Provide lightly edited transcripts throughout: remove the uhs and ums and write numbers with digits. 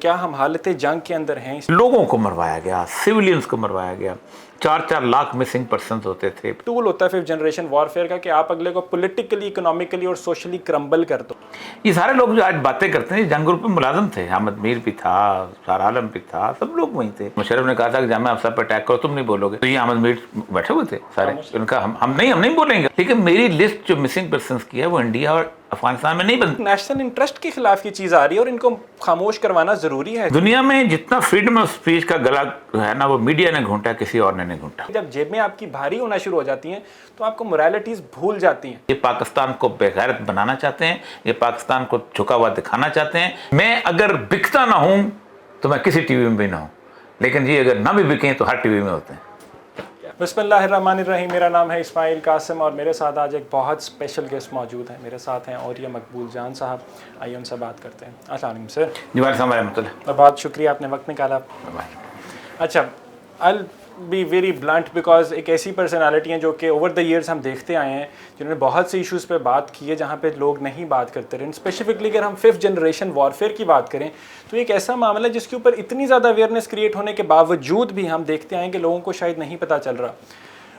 کیا ہم حالت جنگ کے اندر ہیں؟ لوگوں کو مروایا گیا، سویلینز کو مروایا گیا، 4 لاکھ مسنگ پرسنز ہوتے تھے۔ ٹول ہوتا ہے ففتھ جنریشن وارفیئر کا کہ آپ اگلے کو پولیٹیکلی، اکنامیکلی اور سوشلی کرمبل کر دو۔ یہ سارے لوگ جو آج باتیں کرتے ہیں جنگ گروپ میں ملازم تھے، احمد میر بھی تھا، سار عالم بھی تھا، سب لوگ وہیں تھے۔ مشرف نے کہا تھا کہ جامعہ افسر پہ اٹیک کرو، تم نہیں بولو گے، تو یہ احمد میر بیٹھے ہوئے تھے سارے، ان کا ہم نہیں بولیں گے، لیکن میری لسٹ جو مسنگ پرسنز کی ہے وہ انڈیا اور افغانستان میں نہیں بنتی۔ نیشنل انٹرسٹ کے خلاف یہ چیز آ رہی ہے اور ان کو خاموش کروانا ضروری ہے۔ دنیا میں جتنا فریڈم آف اسپیچ کا گلا ہے نا، وہ میڈیا نے گھونٹا، کسی اور نے نہیں گھونٹا۔ جب جیبیں آپ کی بھاری ہونا شروع ہو جاتی ہیں تو آپ کو moralities بھول جاتی ہیں۔ یہ پاکستان کو بے غیرت بنانا چاہتے ہیں، یہ پاکستان کو جھکا ہوا دکھانا چاہتے ہیں۔ میں اگر بکتا نہ ہوں تو میں کسی ٹی وی میں بھی نہ ہوں، لیکن یہ اگر نہ بھی بکیں تو ہر ٹی وی میں ہوتے ہیں۔ بسم اللہ الرحمن الرحیم، میرا نام ہے اسماعیل قاسم اور میرے ساتھ آج ایک بہت اسپیشل گیسٹ موجود ہیں۔ میرے ساتھ ہیں اور یہ مقبول جان صاحب، آئیے ان سے بات کرتے ہیں۔ السلام علیکم سر۔ جی وعلیکم السلام ورحمۃ اللہ۔ بہت شکریہ آپ نے وقت نکالا۔ اچھا، I'll be very blunt because ایک ایسی پرسنالٹی ہیں جو کہ اوور دا ایئرس ہم دیکھتے آئے ہیں جنہوں نے بہت سے ایشوز پہ بات کی ہے جہاں پہ لوگ نہیں بات کرتے رہے۔ اسپیسیفکلی اگر ہم ففتھ جنریشن وارفیئر کی بات کریں تو ایک ایسا معاملہ ہے جس کے اوپر اتنی زیادہ اویئرنیس کریٹ ہونے کے باوجود بھی ہم دیکھتے آئے ہیں کہ لوگوں کو شاید نہیں پتہ چل رہا۔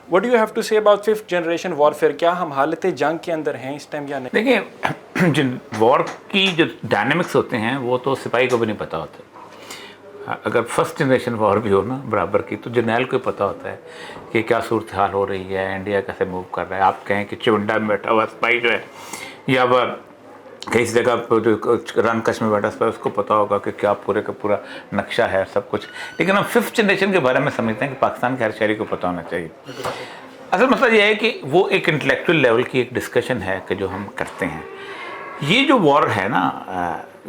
What do you have to say about fifth generation warfare؟ کیا ہم حالت جنگ کے اندر ہیں اس ٹائم یا نہیں؟ دیکھیں، جو وار کی جو ڈائنامکس ہوتے ہیں وہ تو سپاہی کو بھی نہیں پتہ ہوتا۔ اگر فرسٹ جنریشن وار بھی ہو نا برابر کی، تو جرنیل کو پتہ ہوتا ہے کہ کیا صورتحال ہو رہی ہے، انڈیا کیسے موو کر رہا ہے۔ آپ کہیں کہ چونڈا میں بیٹھا ہوا سپاہی جو ہے، یا وہ کسی جگہ رن کش میں بیٹھا سپاہی، اس کو پتہ ہوگا کہ کیا پورے کا پورا نقشہ ہے، سب کچھ۔ لیکن ہم ففتھ جنریشن کے بارے میں سمجھتے ہیں کہ پاکستان کے ہر شہری کو پتہ ہونا چاہیے۔ اصل مسئلہ یہ ہے کہ وہ ایک انٹلیکچوئل لیول کی ایک ڈسکشن ہے کہ جو ہم کرتے ہیں۔ یہ جو وار ہے نا،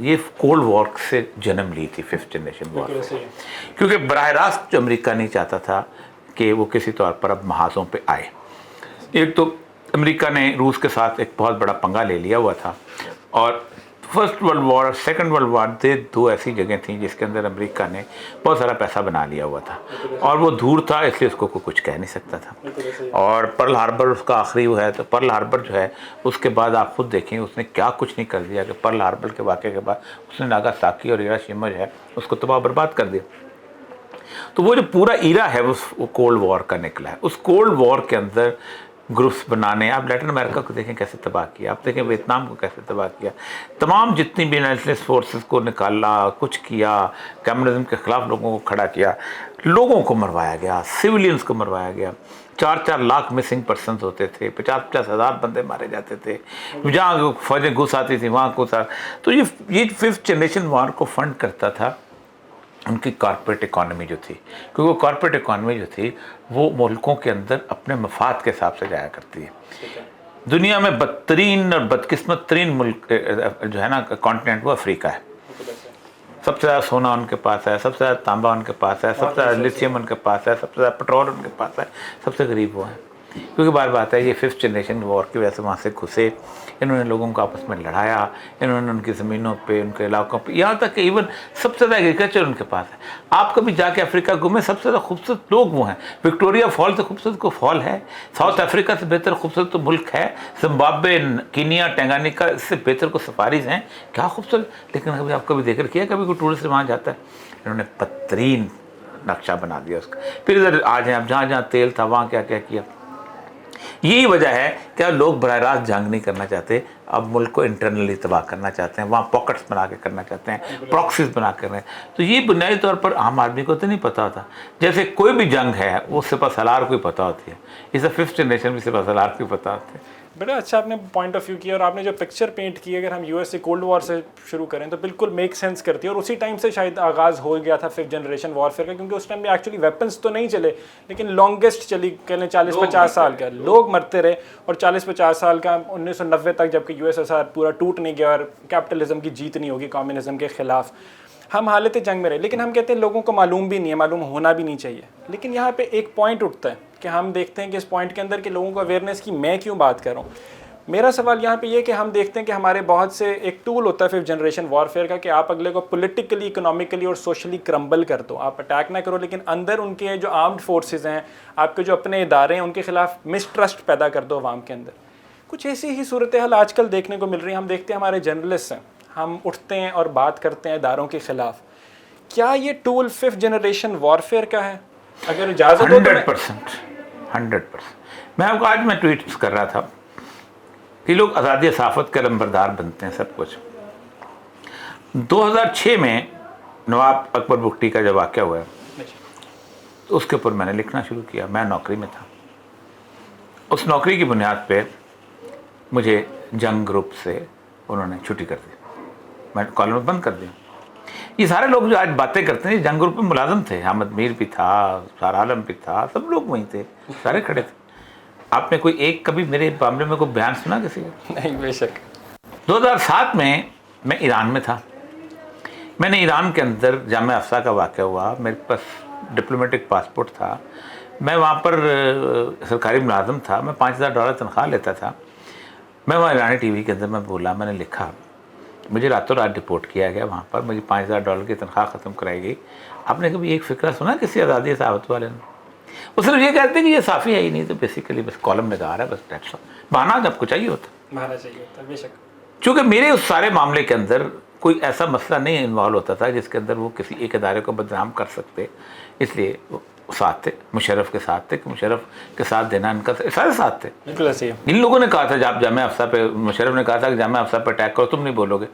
یہ کولڈ وار سے جنم لی تھی ففتھ جنریشن وار، کیونکہ براہ راست جو امریکہ نہیں چاہتا تھا کہ وہ کسی طور پر اب محاذوں پہ آئے۔ ایک تو امریکہ نے روس کے ساتھ ایک بہت بڑا پنگا لے لیا ہوا تھا، اور فرسٹ ورلڈ وار اور سیکنڈ ورلڈ وار دو ایسی جگہیں تھیں جس کے اندر امریکہ نے بہت سارا پیسہ بنا لیا ہوا تھا، اور وہ دور تھا اس لیے اس کو کوئی کچھ کہہ نہیں سکتا تھا۔ اور پرل ہاربر اس کا آخری وہ ہے، تو پرل ہاربر جو ہے اس کے بعد آپ خود دیکھیں اس نے کیا کچھ نہیں کر دیا کہ پرل ہاربر کے واقعے کے بعد اس نے ناگاساکی اور ہیروشیما جو ہے اس کو تباہ برباد کر دیا۔ تو وہ جو پورا ایرا ہے وہ کولڈ وار کا نکلا ہے۔ اس کولڈ وار کے اندر گروپس بنانے، آپ لیٹن امریکہ کو دیکھیں کیسے تباہ کیا، آپ دیکھیں ویتنام کو کیسے تباہ کیا، تمام جتنی بھی نیشنلسٹ فورسز کو نکالا، کچھ کیا، کمیونزم کے خلاف لوگوں کو کھڑا کیا، لوگوں کو مروایا گیا، سویلینز کو مروایا گیا، 4 لاکھ مسنگ پرسنز ہوتے تھے، 50 ہزار بندے مارے جاتے تھے، جہاں فوجیں گھس آتی تھیں وہاں گھس آتی۔ تو یہ ففتھ جنریشن وار کو فنڈ کرتا تھا ان کی کارپوریٹ اکانومی جو تھی، کیونکہ وہ کارپوریٹ اکانومی جو تھی وہ ملکوں کے اندر اپنے مفاد کے حساب سے جایا کرتی ہے۔ دنیا میں بدترین اور بدقسمت ترین ملک جو ہے نا کانٹیننٹ، وہ افریقہ ہے۔ سب سے زیادہ سونا ان کے پاس ہے، سب سے زیادہ تانبا ان کے پاس ہے، سب سے زیادہ لیتھیم ان کے پاس ہے، سب سے زیادہ پٹرول ان کے پاس ہے، سب سے غریب وہ ہیں۔ کیونکہ بار بات ہے، یہ ففتھ جنریشن وار کی وجہ سے وہاں سے گھسے، انہوں نے لوگوں کو آپس میں لڑایا، انہوں نے ان کی زمینوں پہ، ان کے علاقوں پہ، یہاں تک کہ ایون سب سے زیادہ ایگریکلچر ان کے پاس ہے۔ آپ کبھی جا کے افریقہ گھومیں، سب سے زیادہ خوبصورت لوگ وہ ہیں۔ وکٹوریا فال سے خوبصورت کو فال ہے، ساؤتھ افریقہ سے بہتر خوبصورت تو ملک ہے، زمبابوے، کینیا، ٹینگانیکا، اس سے بہتر کو سفاریز ہیں، کیا خوبصورت۔ لیکن ابھی آپ کبھی ذکر کیا کبھی کوئی ٹورسٹ وہاں جاتا ہے؟ انہوں نے بدترین نقشہ بنا دیا اس کا۔ پھر ادھر آ جائیں، اب جہاں جہاں تیل تھا وہاں کیا کیا کیا۔ یہی وجہ ہے کہ لوگ براہ راست جنگ نہیں کرنا چاہتے، اب ملک کو انٹرنلی تباہ کرنا چاہتے ہیں، وہاں پاکٹس بنا کے کرنا چاہتے ہیں، پراکسیز بنا کر رہے ہیں۔ تو یہ بنیادی طور پر عام آدمی کو تو نہیں پتہ ہوتا۔ جیسے کوئی بھی جنگ ہے وہ سپہ سالار کو ہی پتہ ہوتی ہے، اسے ففتھ جنریشن بھی سپہ سالار کو ہی پتہ ہوتی ہے۔ بڑا اچھا آپ نے پوائنٹ آف ویو کیا، اور آپ نے جو پکچر پینٹ کی، اگر ہم یو ایس سے کولڈ وار سے شروع کریں تو بالکل میک سینس کرتی ہے، اور اسی ٹائم سے شاید آغاز ہو گیا تھا ففتھ جنریشن وارفیئر کا، کیونکہ اس ٹائم بھی ایکچولی ویپنس تو نہیں چلے لیکن لانگیسٹ چلی کہنے 40-50 سال کا، لوگ مرتے رہے، اور 40-50 سال کا 1990 تک، جب کہ یو ایس ایس آر پورا ٹوٹ نہیں گیا اور کیپٹلزم کی جیت نہیں ہوگی کمیونزم کے خلاف، ہم حالت جنگ میں رہے۔ لیکن ہم کہتے ہیں لوگوں کو معلوم بھی نہیں ہے، معلوم ہونا بھی نہیں چاہیے۔ لیکن یہاں پہ ایک پوائنٹ اٹھتا ہے کہ ہم دیکھتے ہیں کہ اس پوائنٹ کے اندر کہ لوگوں کو اویئرنیس کی میں کیوں بات کر رہا ہوں۔ میرا سوال یہاں پہ یہ کہ ہم دیکھتے ہیں کہ ہمارے بہت سے ایک ٹول ہوتا ہے ففتھ جنریشن وارفیئر کا کہ آپ اگلے کو پولیٹیکلی، اکنامیکلی اور سوشلی کرمبل کر دو، آپ اٹیک نہ کرو، لیکن اندر ان کے جو آرمڈ فورسز ہیں، آپ کے جو اپنے ادارے ہیں، ان کے خلاف مسٹرسٹ پیدا کر دو عوام کے اندر۔ کچھ ایسی ہی صورتحال آج کل دیکھنے کو مل رہی ہے۔ ہم دیکھتے ہیں ہمارے جرنلسٹ ہیں، ہم اٹھتے ہیں اور بات کرتے ہیں اداروں کے خلاف. کیا یہ ٹول 5th جنریشن وارفیئر کا ہے؟ اگر اجازت ہو تو 100%. میں آپ کو آج میں ٹویٹس کر رہا تھا کہ لوگ آزادی صحافت کے لمبردار بنتے ہیں سب کچھ. 2006 میں نواب اکبر بگٹی کا جب واقعہ ہوا تو اس کے اوپر میں نے لکھنا شروع کیا. میں نوکری میں تھا. اس نوکری کی بنیاد پہ مجھے جنگ گروپ سے انہوں نے چھٹی کر دی. میں کالم بند کر دیا. یہ سارے لوگ جو آج باتیں کرتے ہیں جنگ گروپ میں ملازم تھے. احمد میر بھی تھا, سار عالم بھی تھا, سب لوگ وہیں تھے, سارے کھڑے تھے. آپ نے کوئی ایک کبھی میرے معاملے میں کوئی بیان سنا کسی کا؟ نہیں. بے شک. 2007 میں ایران میں تھا. میں نے ایران کے اندر جامعہ افسا کا واقعہ ہوا. میرے پاس ڈپلومیٹک پاسپورٹ تھا. میں وہاں پر سرکاری ملازم تھا. میں $5,000 تنخواہ لیتا تھا. میں وہاں ایرانی ٹی وی کے اندر میں بولا, میں نے لکھا مجھے راتوں رات ڈپورٹ کیا گیا وہاں پر, مجھے $5,000 کی تنخواہ ختم کرائی گئی. آپ نے کبھی ایک فکرہ سنا کسی آزادی صحافت والے نے؟ وہ صرف یہ کہتے ہیں کہ یہ صحافی ہے ہی نہیں, تو بیسیکلی بس کالم نگار ہے, بس بہانا جب کو چاہیے ہوتا. مانا چاہیے ہوتا. بے شک. چونکہ میرے اس سارے معاملے کے اندر کوئی ایسا مسئلہ نہیں انوالو ہوتا تھا جس کے اندر وہ کسی ایک ادارے کو بدنام کر سکتے, اس لیے وہ ساتھ تھے, مشرف کے ساتھ تھے, کہ مشرف کے ساتھ دینا ان کا سارے ساتھ تھے. بالکل ایسے ہی. ان لوگوں نے کہا تھا جب جامعہ افسا پہ, مشرف نے کہا تھا کہ جامعہ افسا پہ اٹیک کرو, تم نہیں بولو گے,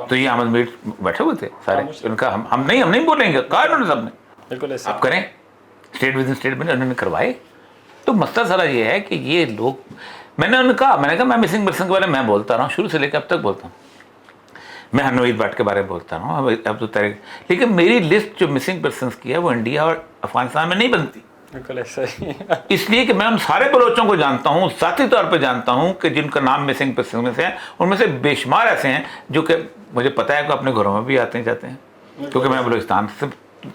تو یہ احمد میر بیٹھے ہوئے تھے سارے. ان کا ہم نہیں بولیں گے, کہا انہوں نے سب نے. بالکل ایسے آپ کریں اسٹیٹ ود اسٹیٹ میں انہوں نے کروائے. تو مسئلہ سارا یہ ہے کہ یہ لوگ, میں نے کہا میں مسنگ پرسن کے بارے میں بولتا رہا ہوں, شروع سے لے کے اب تک بولتا ہوں. میں حنوید بٹ کے بارے میں بولتا رہا ہوں اب تو تاریخ, لیکن میری لسٹ جو مسنگ پرسنس کی ہے وہ انڈیا اور افغانستان میں نہیں بنتی. بالکل ایسا ہی. اس لیے کہ میں ان سارے بلوچوں کو جانتا ہوں, ذاتی طور پہ جانتا ہوں, کہ جن کا نام مسنگ پرسن میں سے ہیں, ان میں سے بے شمار ایسے ہیں جو کہ مجھے پتہ ہے کہ اپنے گھروں میں بھی آتے جاتے ہیں, کیونکہ میں بلوچستان سے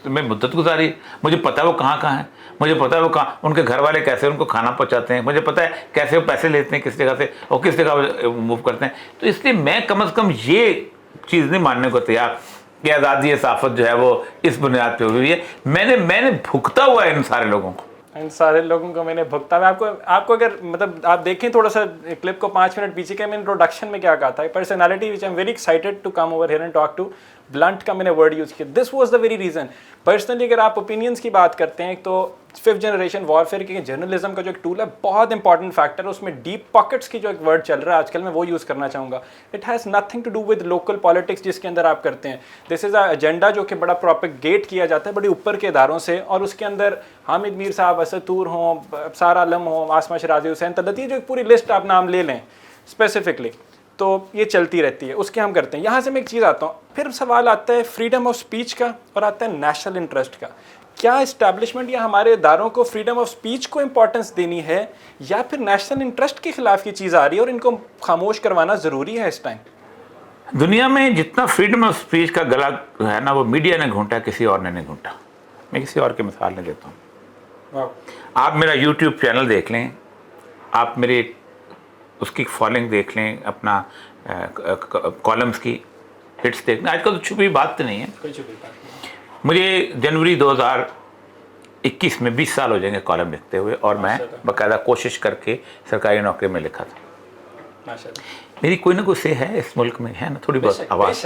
میں مدت گزاری. مجھے پتہ ہے وہ کہاں ہیں, مجھے پتہ ہے وہ کہاں, ان کے گھر والے کیسے ان کو کھانا پہنچاتے ہیں, مجھے پتہ ہے کیسے وہ پیسے لیتے ہیں کس جگہ سے اور کس جگہ موو کرتے ہیں. تو اس لیے میں کم از کم یہ چیز نہیں ماننے کو تیار کہ آزادی صحافت جو ہے وہ اس بنیاد پہ ہوئی ہے. میں نے بھگتا ہوا ہے ان سارے لوگوں کو. ان سارے لوگوں کو میں نے بھگتا. میں آپ کو اگر مطلب آپ دیکھیں تھوڑا سا کلپ کو 5 منٹ پیچھے کے, میں انٹروڈکشن میں کیا کہا تھا, پرسنالٹی وچ I am very excited to come over here and talk to. Blunt کا میں نے ورڈ یوز کیا. This was the very reason. Personally اگر آپ اوپینینس کی بات کرتے ہیں تو 5th جنریشن وارفیئر کی جرنلزم کا جو ایک ٹول ہے بہت انپارٹنٹ فیکٹر ہے. اس میں ڈیپ پاکٹس کی جو ایک ورڈ چل رہا ہے آج کل, میں وہ یوز کرنا چاہوں گا. It has nothing to do with local politics جس کے اندر آپ کرتے ہیں. دس از اے ایجنڈا جو کہ بڑا پروپیگیٹ کیا جاتا ہے بڑے اوپر کے اداروں سے, اور اس کے اندر حامد میر صاحب, اسد طور ہوں, سار عالم ہوں, آسما شرازی, حسین تلتی, جو ایک پوری لسٹ آپ نام لے لیں اسپیسیفکلی, تو یہ چلتی رہتی ہے. اس کے ہم کرتے ہیں. یہاں سے میں ایک چیز آتا ہوں, پھر سوال آتا ہے فریڈم آف اسپیچ کا اور آتا ہے نیشنل انٹرسٹ کا. کیا اسٹیبلشمنٹ یا ہمارے اداروں کو فریڈم آف اسپیچ کو امپورٹنس دینی ہے, یا پھر نیشنل انٹرسٹ کے خلاف یہ چیز آ رہی ہے اور ان کو خاموش کروانا ضروری ہے اس ٹائم؟ دنیا میں جتنا فریڈم آف اسپیچ کا گلا ہے نا, وہ میڈیا نے گھونٹا, کسی اور نے نہیں گھونٹا. میں کسی اور کی مثال نہیں دیتا ہوں. آپ میرا یوٹیوب چینل دیکھ لیں, آپ میرے اس کی فالوئنگ دیکھ لیں, اپنا کالمز کی ہٹس دیکھ لیں. آج کل تو چھپی بات تو نہیں ہے. کوئی چھپی بات نہیں. مجھے جنوری 2021 میں 20 سال ہو جائیں گے کالم لکھتے ہوئے, اور میں باقاعدہ کوشش کر کے سرکاری نوکری میں لکھا تھا. میری کوئی نہ کوئی سے ہے اس ملک میں, ہے نا, تھوڑی بہت آواز.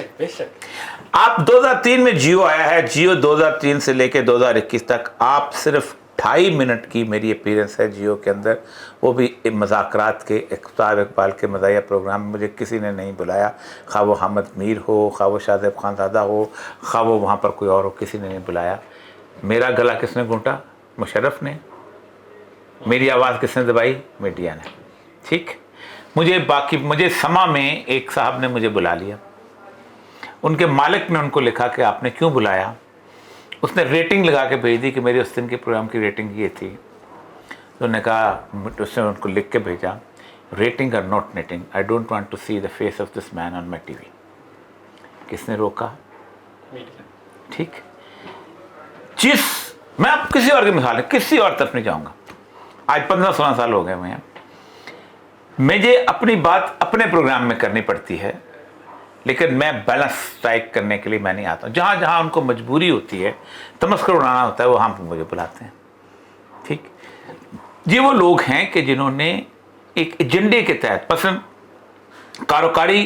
آپ 2003 میں جیو آیا ہے, جیو 2003 سے لے کے 2021 تک آپ صرف 2.5 منٹ کی میری اپیرنس ہے جیو کے اندر, وہ بھی مذاکرات کے اختار اقبال کے مزاحیہ پروگرام میں مجھے کسی نے نہیں بلایا, خواہ وہ حامد میر ہو, خواہ وہ شاہ زیب خان زادہ ہو, خواہ وہ وہاں پر کوئی اور ہو, کسی نے نہیں بلایا. میرا گلا کس نے گھونٹا؟ مشرف نے. میری آواز کس نے دبائی؟ میڈیا نے. ٹھیک. مجھے سما میں ایک صاحب نے مجھے بلا لیا, ان کے مالک نے ان کو لکھا کہ آپ نے کیوں بلایا. اس نے ریٹنگ لگا کے بھیج دی کہ میری اس دن کے پروگرام کی ریٹنگ یہ تھی. تو انہوں نے کہا, اس نے ان کو لکھ کے بھیجا, ریٹنگ اور not netting, I don't want to see the face of this man on my TV. کس نے روکا؟ ٹھیک. میں اب کسی اور کی مثال ہے, کسی اور طرف نہیں جاؤں گا. آج 15-16 سال ہو گئے ہیں, مجھے اپنی بات اپنے پروگرام میں کرنی پڑتی ہے, لیکن میں بیلنس اسٹرائک کرنے کے لیے میں نہیں آتا ہوں. جہاں جہاں ان کو مجبوری ہوتی ہے, تمسکر اڑانا ہوتا ہے, وہ ہم مجھے بلاتے ہیں. ٹھیک. یہ وہ لوگ ہیں کہ جنہوں نے ایک ایجنڈے کے تحت, مثلا کاروکاری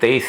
23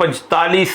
45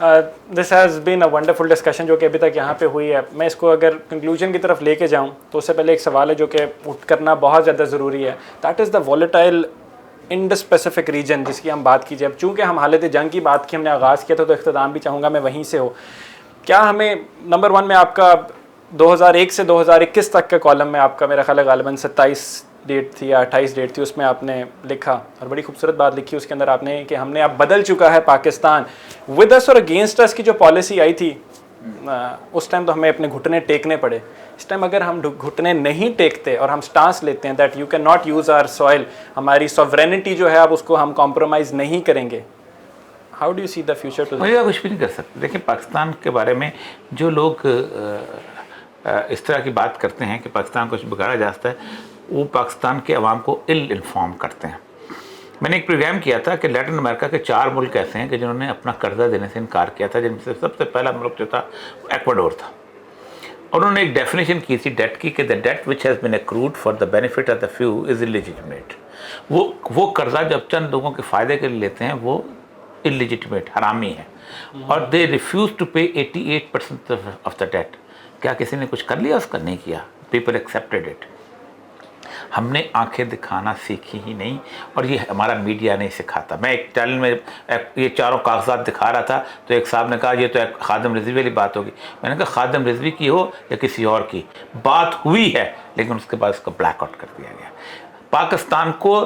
this has been a wonderful discussion جو کہ ابھی تک یہاں پہ ہوئی ہے. میں اس کو اگر کنکلوژن کی طرف لے کے جاؤں تو اس سے پہلے ایک سوال ہے جو کہ اٹھ کرنا بہت زیادہ ضروری ہے. That is the volatile Indo specific region جس کی ہم بات کیجیے. اب چونکہ ہم حالت جنگ کی بات کی ہم نے آغاز کیا تھا تو اختتام بھی چاہوں گا میں وہیں سے ہو. کیا ہمیں نمبر 1 میں آپ کا 2001 سے 2021 تک کے کالم میں آپ کا میرا خیال ہے غالباً 27 ڈیٹ تھی یا 28 ڈیٹ تھی, اس میں آپ نے لکھا اور بڑی خوبصورت بات لکھی اس کے اندر آپ نے کہ ہم نے اب بدل چکا ہے پاکستان. ود اس اور اگینسٹ اس کی جو پالیسی آئی تھی اس ٹائم تو ہمیں اپنے گھٹنے ٹیکنے پڑے. اس ٹائم اگر ہم گھٹنے نہیں ٹیکتے اور ہم سٹانس لیتے ہیں that you can not use our soil, ہماری سوورینٹی جو ہے اب اس کو ہم کمپرومائز نہیں کریں گے. How do you see the future too? مجھے کچھ بھی نہیں کر سکتے. دیکھیں پاکستان کے بارے میں جو لوگ اس طرح کی بات کرتے ہیں کہ پاکستان کو کچھ بگاڑا جاتا ہے وہ پاکستان کے عوام کو انفارم کرتے ہیں. میں نے ایک پروگرام کیا تھا کہ لیٹن امریکہ کے 4 ملک ایسے ہیں کہ جنہوں نے اپنا قرضہ دینے سے انکار کیا تھا, جن میں سے سب سے پہلا ملک جو تھا وہ ایکواڈور تھا. اور انہوں نے ایک ڈیفینیشن کی تھی ڈیٹ کی کہ the debt which has been accrued for the benefit of the few is illegitimate. وہ قرضہ جب چند لوگوں کے فائدے کے لیے لیتے ہیں وہ انلیجیٹمیٹ حرامی ہے. اور they refuse to pay 88% of the debt. کیا کسی نے کچھ کر لیا؟ اس کا نہیں کیا. People accepted it. ہم نے آنکھیں دکھانا سیکھی ہی نہیں اور یہ ہمارا میڈیا نہیں سکھاتا. میں ایک چینل میں یہ چاروں کاغذات دکھا رہا تھا تو ایک صاحب نے کہا یہ تو ایک خادم رضوی والی بات ہوگی. میں نے کہا خادم رضوی کی ہو یا کسی اور کی بات ہوئی ہے لیکن اس کے بعد اس کو بلیک آؤٹ کر دیا گیا. پاکستان کو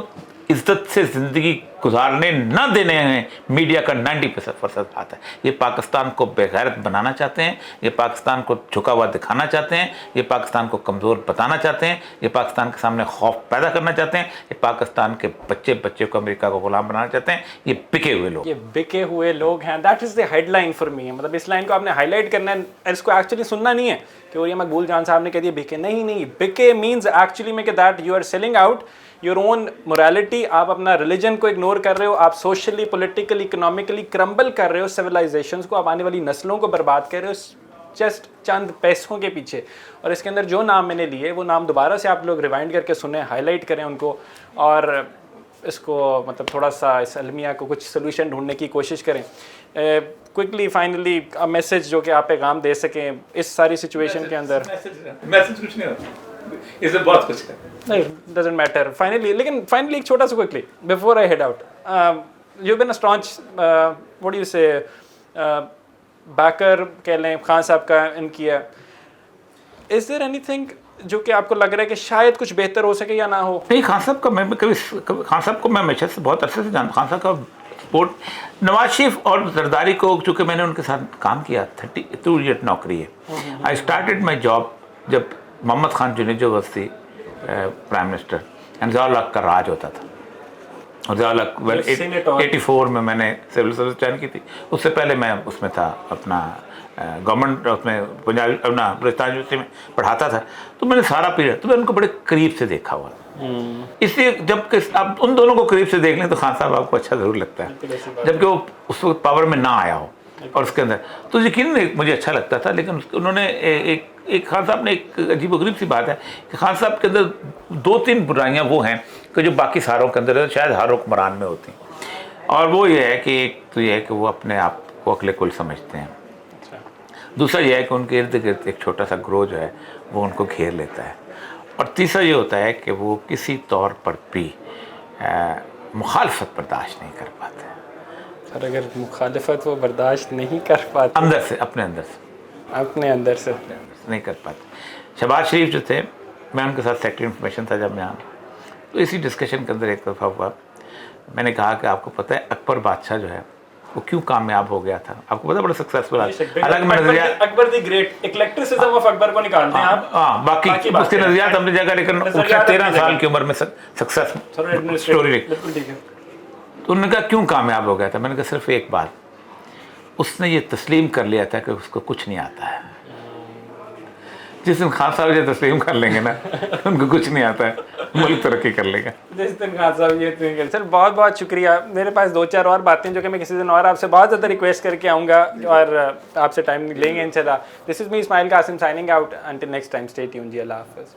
عزت سے زندگی گزارنے نہ دینے ہیں میڈیا کا 90% ہاتھ ہے. یہ پاکستان کو بے غیرت بنانا چاہتے ہیں, یہ پاکستان کو جھکا ہوا دکھانا چاہتے ہیں, یہ پاکستان کو کمزور بتانا چاہتے ہیں, یہ پاکستان کے سامنے خوف پیدا کرنا چاہتے ہیں, یہ پاکستان کے بچے کو امریکہ کو غلام بنانا چاہتے ہیں. یہ بکے ہوئے لوگ ہیں. That is the head line for me. مطلب اس لائن کو آپ نے ہائی لائٹ کرنا ہے, اس کو ایکچولی سننا نہیں ہے کہ وہ یہ مقبول جان صاحب نے کہہ دیا بکے. نہیں, بکے مینز ایکچولی میں کہ that you are selling out your own morality. آپ اپنا ریلیجن کو اگنور کر رہے ہو, آپ سوشلی پولیٹیکلی اکنامکلی کرمبل کر رہے ہو سویلائزیشنس کو, آپ آنے والی نسلوں کو برباد کر رہے ہو جسٹ چند پیسوں کے پیچھے. اور اس کے اندر جو نام میں نے لیے وہ نام دوبارہ سے آپ لوگ ریوائنڈ کر کے سنیں, ہائی لائٹ کریں ان کو اور اس کو مطلب تھوڑا سا اس المیہ کو کچھ سلوشن ڈھونڈنے کی کوشش کریں. کوئکلی فائنلی میسج جو کہ آپ پیغام دے سکیں اس ساری سچویشن کے اندر. میسج کچھ نہیں ہوتا, اس میں بہت کچھ ہے. نہیں, ڈزنٹ میٹر فائنلی. لیکن فائنلی ایک چھوٹا سا quickly before I had out, you been a staunch what you سے بیکر کہہ لیں خان صاحب کا ان کی ہے. از دیر اینی تھنگ جو کہ آپ کو لگ رہا ہے کہ شاید کچھ بہتر ہو سکے یا نہ ہو؟ نہیں, خان صاحب کا میں کبھی خان صاحب کو میں ہمیشہ سے بہت عرصے سے جانتا. خان صاحب کا سپورٹ نواز شریف اور زرداری کو, چونکہ میں نے ان کے ساتھ کام کیا 32 ایئر نوکری ہے. آئی اسٹارٹیڈ مائی جاب جب Muhammad Khan Junejo was the prime minister and Zia ul-Haq کا راج ہوتا تھا. اور ضیاء الحق 84 میں نے سول سروس جوائن کی تھی. اس سے پہلے میں اس میں تھا اپنا گورنمنٹ اس میں پنجاب اپنا بلوچستان یونیورسٹی میں پڑھاتا تھا. تو میں نے سارا پیریڈ تو میں ان کو بڑے قریب سے دیکھا ہوا. اس لیے جب کہ آپ ان دونوں کو قریب سے دیکھ لیں تو خان صاحب آپ کو اچھا ضرور لگتا ہے, جبکہ وہ اس وقت پاور میں نہ آیا ہو. اور اس کے اندر تو یقیناً مجھے اچھا لگتا تھا. لیکن انہوں نے ایک خان صاحب نے ایک عجیب و غریب سی بات ہے کہ خان صاحب کے اندر 2-3 برائیاں وہ ہیں کہ جو باقی ساروں کے اندر شاید ہر حکمران میں ہوتی ہیں. اور وہ یہ ہے کہ ایک تو یہ ہے کہ وہ اپنے آپ کو عقل کل سمجھتے ہیں. دوسرا یہ ہے کہ ان کے ارد گرد ایک چھوٹا سا گروہ جو ہے وہ ان کو گھیر لیتا ہے. اور تیسرا یہ ہوتا ہے کہ وہ کسی طور پر بھی مخالفت برداشت نہیں کر پاتے. سر اگر مخالفت وہ برداشت نہیں کر پاتے اندر سے اپنے اندر سے نہیں کر پاتے. شہباز شریف جو تھے, میں ان کے ساتھ سیکرٹری انفارمیشن تھا جب میں آیا, تو اسی ڈسکشن کے اندر ایک دفعہ ہوا, میں نے کہا کہ آپ کو پتہ ہے اکبر بادشاہ جو ہے وہ کیوں کامیاب ہو گیا تھا؟ آپ کو پتا بڑا سکسیسفل الگ میں نظریات اکبر دی گریٹ ایکلیکٹرسزم آف اکبر کو نکالتے ہیں آپ. ہاں باقی اس کے نظریات اپنی جگہ, لیکن 13 سال کی عمر میں سکسیس اسٹوری. تو انہوں نے کہا کیوں کامیاب ہو گیا تھا؟ میں نے کہا صرف ایک بات, اس نے یہ تسلیم کر لیا تھا کہ اس کو کچھ نہیں آتا ہے. جس دن خان صاحب یہ تسلیم کر لیں گے نا ان کو کچھ نہیں آتا ہے, ملک ترقی کر لے گا. جس دن خان صاحب یہ سر بہت بہت شکریہ. میرے پاس 2-4 اور باتیں جو کہ میں کسی دن اور آپ سے بہت زیادہ ریکویسٹ کر کے آؤں گا اور آپ سے ٹائم لیں گے انشاءاللہ. This is me Ismail Qasim signing out. Until next time stay tune جی. اللہ حافظ.